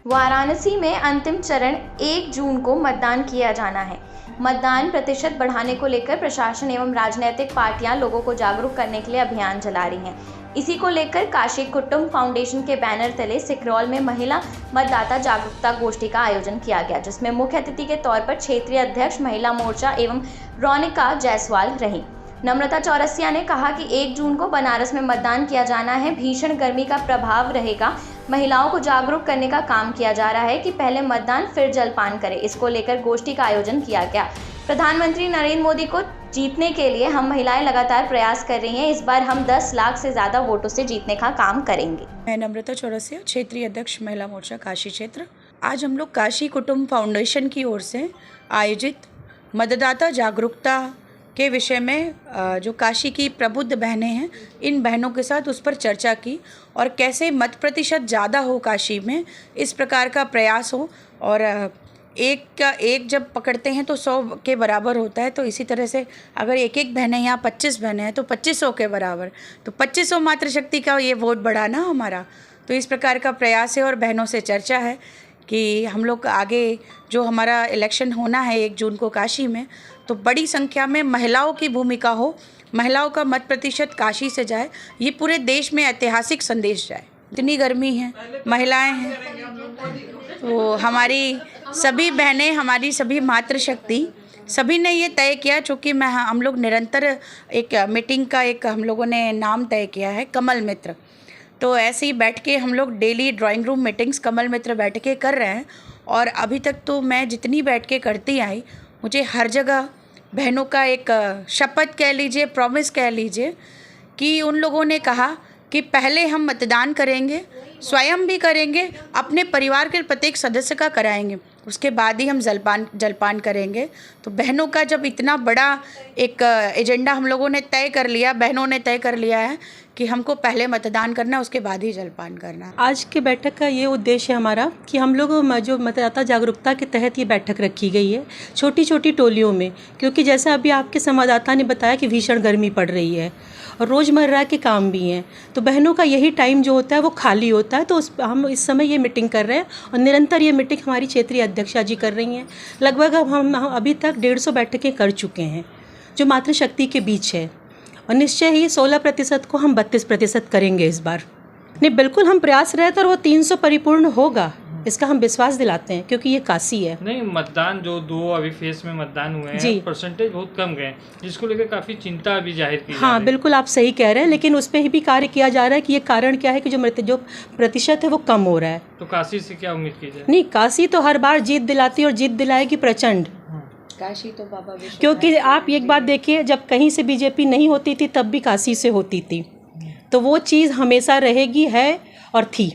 वाराणसी में अंतिम चरण 1 जून को मतदान किया जाना है। मतदान प्रतिशत बढ़ाने को लेकर प्रशासन एवं राजनीतिक पार्टियां लोगों को जागरूक करने के लिए अभियान चला रही हैं। इसी को लेकर काशी कुटुंब फाउंडेशन के बैनर तले सिकरौल में महिला मतदाता जागरूकता गोष्ठी का आयोजन किया गया, जिसमें मुख्य अतिथि के तौर पर क्षेत्रीय अध्यक्ष महिला मोर्चा एवं रौनिका जायसवाल रहीं। नम्रता चौरसिया ने कहा कि 1 जून को बनारस में मतदान किया जाना है। भीषण गर्मी का प्रभाव रहेगा। महिलाओं को जागरूक करने का काम किया जा रहा है कि पहले मतदान फिर जलपान करें। इसको लेकर गोष्ठी का आयोजन किया गया। प्रधानमंत्री नरेंद्र मोदी को जीतने के लिए हम महिलाएं लगातार प्रयास कर रही हैं। इस बार हम 10 लाख से ज़्यादा वोटों से जीतने का काम करेंगे। मैं नम्रता चौरसिया, क्षेत्रीय अध्यक्ष महिला मोर्चा काशी क्षेत्र। आज हम लोग काशी कुटुंब फाउंडेशन की ओर से आयोजित मतदाता जागरूकता के विषय में जो काशी की प्रबुद्ध बहनें हैं, इन बहनों के साथ उस पर चर्चा की और कैसे मत प्रतिशत ज़्यादा हो काशी में, इस प्रकार का प्रयास हो। और एक का एक जब पकड़ते हैं तो 100 के बराबर होता है। तो इसी तरह से अगर एक बहनें यहाँ 25 बहनें हैं तो 2500 के बराबर, तो 2500 मातृशक्ति का ये वोट बढ़ाना हमारा। तो इस प्रकार का प्रयास है और बहनों से चर्चा है कि हम लोग आगे जो हमारा इलेक्शन होना है 1 जून को काशी में, तो बड़ी संख्या में महिलाओं की भूमिका हो, महिलाओं का मत प्रतिशत काशी से जाए, ये पूरे देश में ऐतिहासिक संदेश जाए। इतनी गर्मी है, महिलाएं हैं, तो हमारी सभी बहनें, हमारी सभी मातृशक्ति, सभी ने ये तय किया, चूँकि हम लोग निरंतर एक मीटिंग का एक हम लोगों ने नाम तय किया है, कमल मित्र। तो ऐसे ही बैठ के हम लोग डेली ड्राइंग रूम मीटिंग्स कमल मित्र बैठ के कर रहे हैं। और अभी तक तो मैं जितनी बैठ के करती आई, मुझे हर जगह बहनों का एक शपथ कह लीजिए, प्रॉमिस कह लीजिए, कि उन लोगों ने कहा कि पहले हम मतदान करेंगे, स्वयं भी करेंगे, अपने परिवार के प्रत्येक सदस्य का कराएंगे, उसके बाद ही हम जलपान करेंगे। तो बहनों का जब इतना बड़ा एक एजेंडा हम लोगों ने तय कर लिया, बहनों ने तय कर लिया है कि हमको पहले मतदान करना है, उसके बाद ही जलपान करना। आज के बैठक का ये उद्देश्य है हमारा कि हम लोग जो मतदाता जागरूकता के तहत ये बैठक रखी गई है छोटी छोटी टोलियों में, क्योंकि जैसा अभी आपके संवाददाता ने बताया कि भीषण गर्मी पड़ रही है और रोज़मर्रा के काम भी हैं, तो बहनों का यही टाइम जो होता है वो खाली होता है। तो हम इस समय ये मीटिंग कर रहे हैं और निरंतर ये मीटिंग हमारी क्षेत्रीय अध्यक्षा जी कर रही हैं। लगभग अब हम अभी तक 150 बैठकें कर चुके हैं जो मातृशक्ति के बीच है, और निश्चय ही 16% को हम 32% करेंगे इस बार। नहीं, बिल्कुल हम प्रयासरत, और वो 300 परिपूर्ण होगा, इसका हम विश्वास दिलाते हैं, क्योंकि ये काशी है। नहीं, मतदान जो 2 अभी फेस में मतदान हुए हैं, परसेंटेज बहुत कम गए, जिसको लेकर काफ़ी चिंता अभी जाहिर की जा रही है। बिल्कुल आप सही कह रहे हैं, लेकिन उस पर भी कार्य किया जा रहा है कि ये कारण क्या है कि जो प्रतिशत है वो कम हो रहा है। तो काशी से क्या उम्मीद की जाए? नहीं, काशी तो हर बार जीत दिलाती है और जीत दिलाएगी प्रचंड। काशी तो बाबा, क्योंकि आप एक बात देखिए, जब कहीं से बीजेपी नहीं होती थी तब भी काशी से होती थी, तो वो चीज़ हमेशा रहेगी, है और थी।